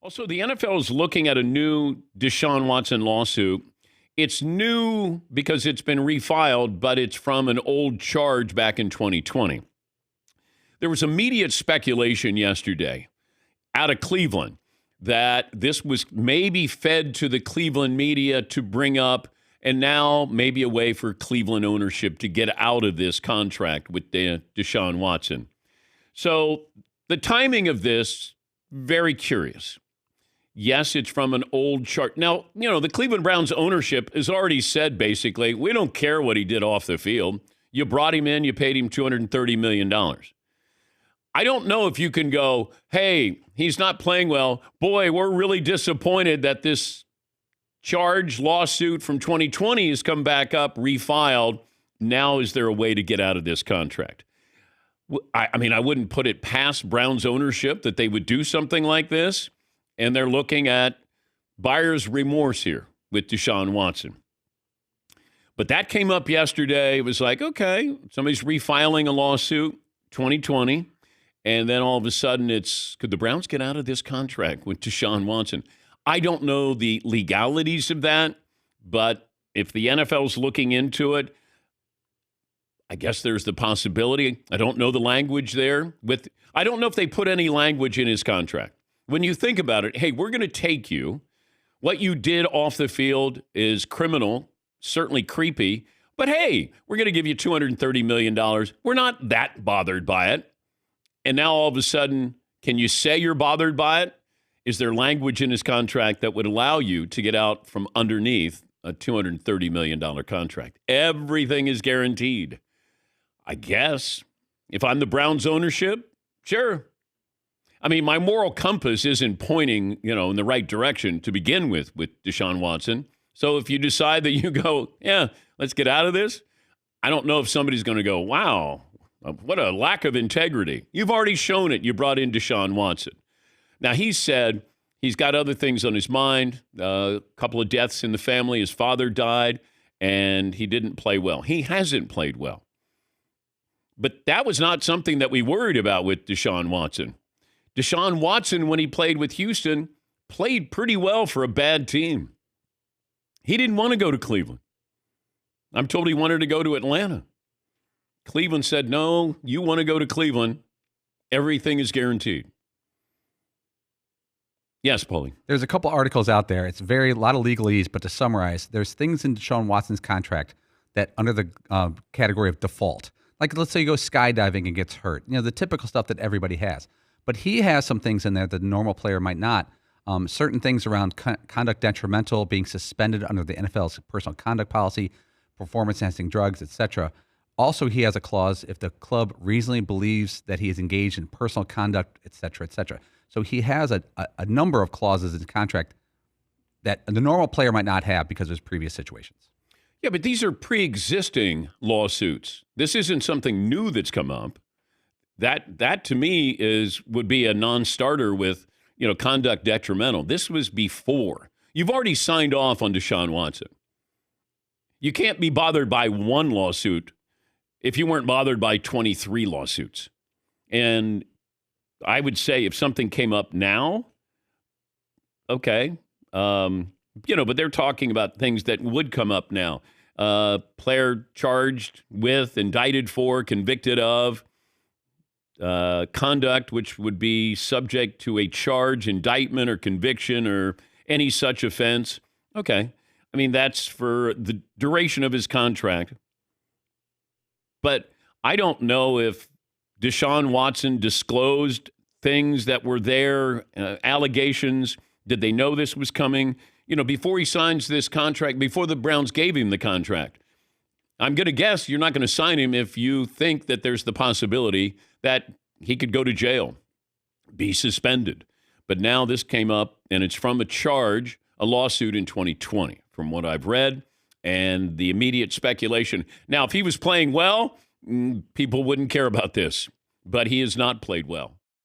Also, the NFL is looking at a new Deshaun Watson lawsuit. It's new because it's been refiled, but it's from an old charge back in 2020. There was immediate speculation yesterday out of Cleveland that this was maybe fed to the Cleveland media to bring up, and now maybe a way for Cleveland ownership to get out of this contract with Deshaun Watson. So the timing of this, very curious. Yes, it's from an old chart. Now, the Cleveland Browns ownership has already said, basically, we don't care what he did off the field. You brought him in, you paid him $230 million. I don't know if you can go, hey, he's not playing well. Boy, we're really disappointed that this charge lawsuit from 2020 has come back up, refiled. Now is there a way to get out of this contract? I mean, I wouldn't put it past Browns ownership that they would do something like this. And they're looking at buyer's remorse here with Deshaun Watson. But that came up yesterday. It was like, okay, somebody's refiling a lawsuit, 2020. And then all of a sudden could the Browns get out of this contract with Deshaun Watson? I don't know the legalities of that, but if the NFL's looking into it, I guess there's the possibility. I don't know the language there. I don't know if they put any language in his contract. When you think about it, hey, we're going to take you. What you did off the field is criminal, certainly creepy, but hey, we're going to give you $230 million. We're not that bothered by it. And now all of a sudden, can you say you're bothered by it? Is there language in his contract that would allow you to get out from underneath a $230 million contract? Everything is guaranteed. I guess if I'm the Browns ownership, sure. I mean, my moral compass isn't pointing, in the right direction to begin with Deshaun Watson. So if you decide that you go, yeah, let's get out of this, I don't know if somebody's going to go, wow, what a lack of integrity. You've already shown it. You brought in Deshaun Watson. Now, he said he's got other things on his mind, a couple of deaths in the family. His father died, and he didn't play well. He hasn't played well. But that was not something that we worried about with Deshaun Watson. Deshaun Watson, when he played with Houston, played pretty well for a bad team. He didn't want to go to Cleveland. I'm told he wanted to go to Atlanta. Cleveland said, no, you want to go to Cleveland. Everything is guaranteed. Yes, Paulie. There's a couple articles out there. It's a lot of legalese, but to summarize, there's things in Deshaun Watson's contract that under the category of default. Like, let's say you go skydiving and gets hurt. The typical stuff that everybody has. But he has some things in there that a normal player might not. Certain things around conduct detrimental, being suspended under the NFL's personal conduct policy, performance-enhancing drugs, etc. Also, he has a clause if the club reasonably believes that he is engaged in personal conduct, etc., etc. So he has a number of clauses in his contract that the normal player might not have because of his previous situations. Yeah, but these are pre-existing lawsuits. This isn't something new that's come up. That to me would be a non-starter with, conduct detrimental. This was before. You've already signed off on Deshaun Watson. You can't be bothered by one lawsuit if you weren't bothered by 23 lawsuits. And I would say if something came up now, okay, but they're talking about things that would come up now. Player charged with, indicted for, convicted of, conduct which would be subject to a charge, indictment, or conviction, or any such offense. Okay. I mean, that's for the duration of his contract. But I don't know if Deshaun Watson disclosed things that were there, allegations. Did they know this was coming? Before he signs this contract, before the Browns gave him the contract. I'm going to guess you're not going to sign him if you think that there's the possibility that he could go to jail, be suspended. But now this came up, and it's from a lawsuit in 2020, from what I've read, and the immediate speculation. Now, if he was playing well, people wouldn't care about this, but he has not played well.